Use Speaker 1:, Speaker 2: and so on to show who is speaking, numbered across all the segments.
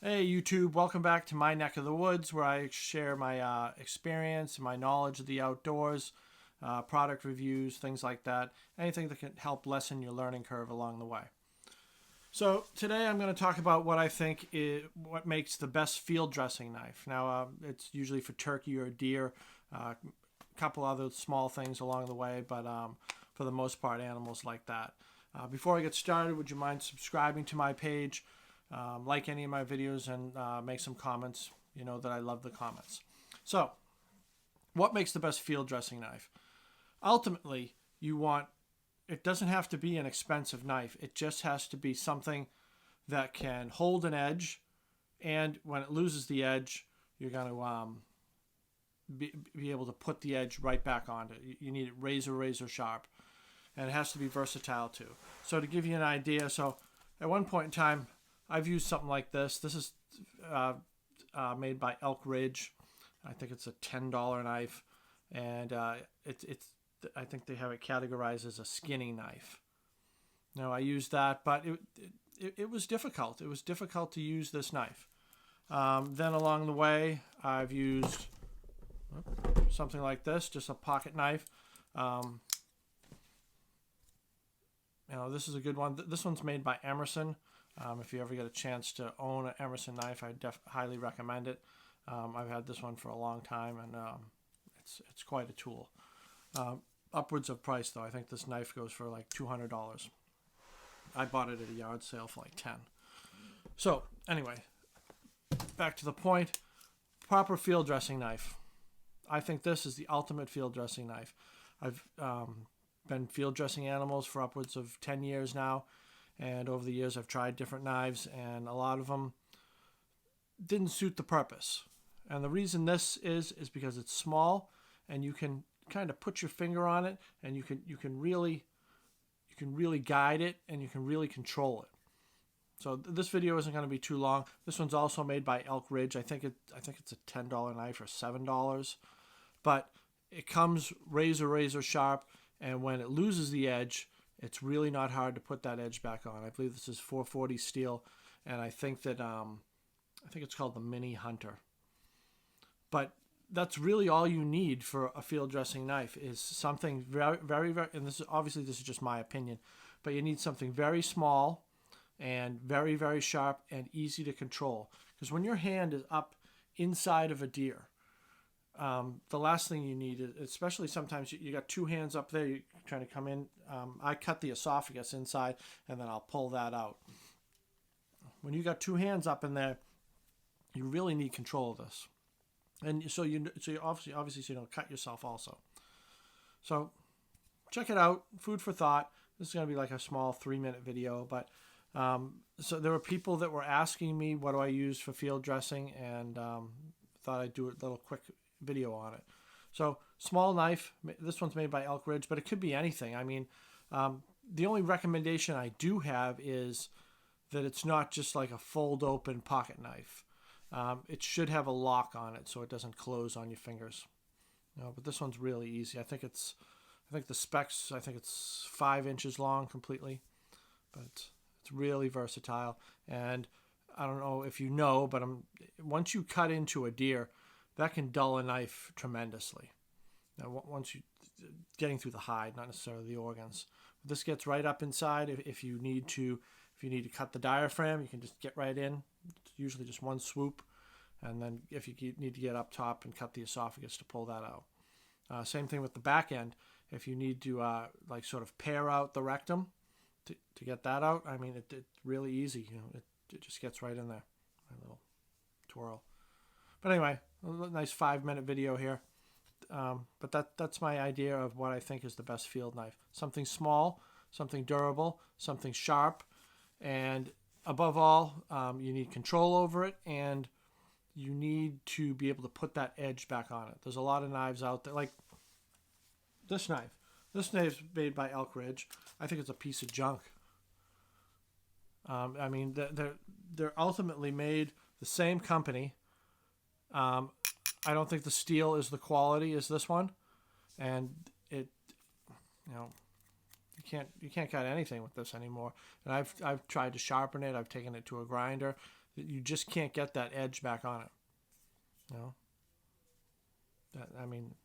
Speaker 1: Hey YouTube, welcome back to my neck of the woods where I share my experience and my knowledge of the outdoors, product reviews, things like that. Anything that can help lessen your learning curve along the way. So today I'm going to talk about what I think is what makes the best field dressing knife. Now it's usually for turkey or deer, a couple other small things along the way, but for the most part animals like that. Before I get started, would you mind subscribing to my page? Like any of my videos and make some comments. You know that I love the comments. So, what makes the best field dressing knife? Ultimately, it doesn't have to be an expensive knife. It just has to be something that can hold an edge, and when it loses the edge, you're going to be able to put the edge right back on it. You need it razor sharp, and it has to be versatile too. So to give you an idea, at one point in time, I've used something like this. This is made by Elk Ridge. I think it's a $10 knife, and it's. I think they have it categorized as a skinny knife. Now I used that, but it was difficult. It was difficult to use this knife. Then along the way, I've used something like this, just a pocket knife. This is a good one. This one's made by Emerson. If you ever get a chance to own an Emerson knife, I highly recommend it. I've had this one for a long time, and it's quite a tool. Upwards of price, though. I think this knife goes for like $200. I bought it at a yard sale for like $10. So, anyway, back to the point. Proper field dressing knife. I think this is the ultimate field dressing knife. I've been field dressing animals for upwards of 10 years now. And over the years, I've tried different knives, and a lot of them didn't suit the purpose. And the reason this is because it's small, and you can kind of put your finger on it, and you can really guide it, and you can really control it. So this video isn't going to be too long. This one's also made by Elk Ridge. I think it's a $10 knife or $7, but it comes razor sharp, and when it loses the edge, it's really not hard to put that edge back on. I believe this is 440 steel, and I think that I think it's called the Mini Hunter. But that's really all you need for a field dressing knife is something very, and this is just my opinion, but you need something very small and very sharp and easy to control. Because when your hand is up inside of a deer, the last thing you need is, especially sometimes you got two hands up there, you're trying to come in. I cut the esophagus inside, and then I'll pull that out. When you got two hands up in there, you really need control of this, and so you obviously so you don't cut yourself also. So check it out. Food for thought. This is going to be like a small 3-minute video, but so there were people that were asking me what do I use for field dressing, and thought I'd do a little quick video on it. So small knife. This one's made by Elk Ridge, but it could be anything. I mean, the only recommendation I do have is that it's not just like a fold open pocket knife. It should have a lock on it so it doesn't close on your fingers. But this one's really easy. I think the specs, I think it's 5 inches long completely, but it's really versatile. And I don't know if you know, but once you cut into a deer, that can dull a knife tremendously. Now, once you getting through the hide, not necessarily the organs. But this gets right up inside. If you need to cut the diaphragm, you can just get right in. It's usually just one swoop, and then if you need to get up top and cut the esophagus to pull that out. Same thing with the back end. If you need to like sort of pare out the rectum to get that out, I mean it's really easy. It just gets right in there. A little twirl. But anyway, a nice 5-minute video here. But that's my idea of what I think is the best field knife. Something small, something durable, something sharp, and above all, you need control over it, and you need to be able to put that edge back on it. There's a lot of knives out there, like this knife. This knife's made by Elk Ridge. I think it's a piece of junk. I mean, they're ultimately made the same company. I don't think the steel is the quality as this one, and you can't cut anything with this anymore. And I've tried to sharpen it. I've taken it to a grinder. You just can't get that edge back on it. You know, I mean,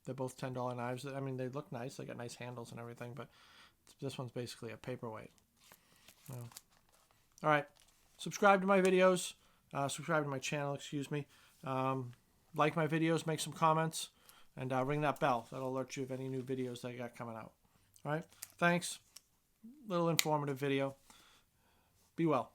Speaker 1: they're both $10 knives. I mean, they look nice. They got nice handles and everything, but this one's basically a paperweight. You know. All right, subscribe to my videos. Subscribe to my channel. Excuse me. Like my videos. Make some comments, and ring that bell. That'll alert you of any new videos that I got coming out. All right. Thanks. Little informative video. Be well.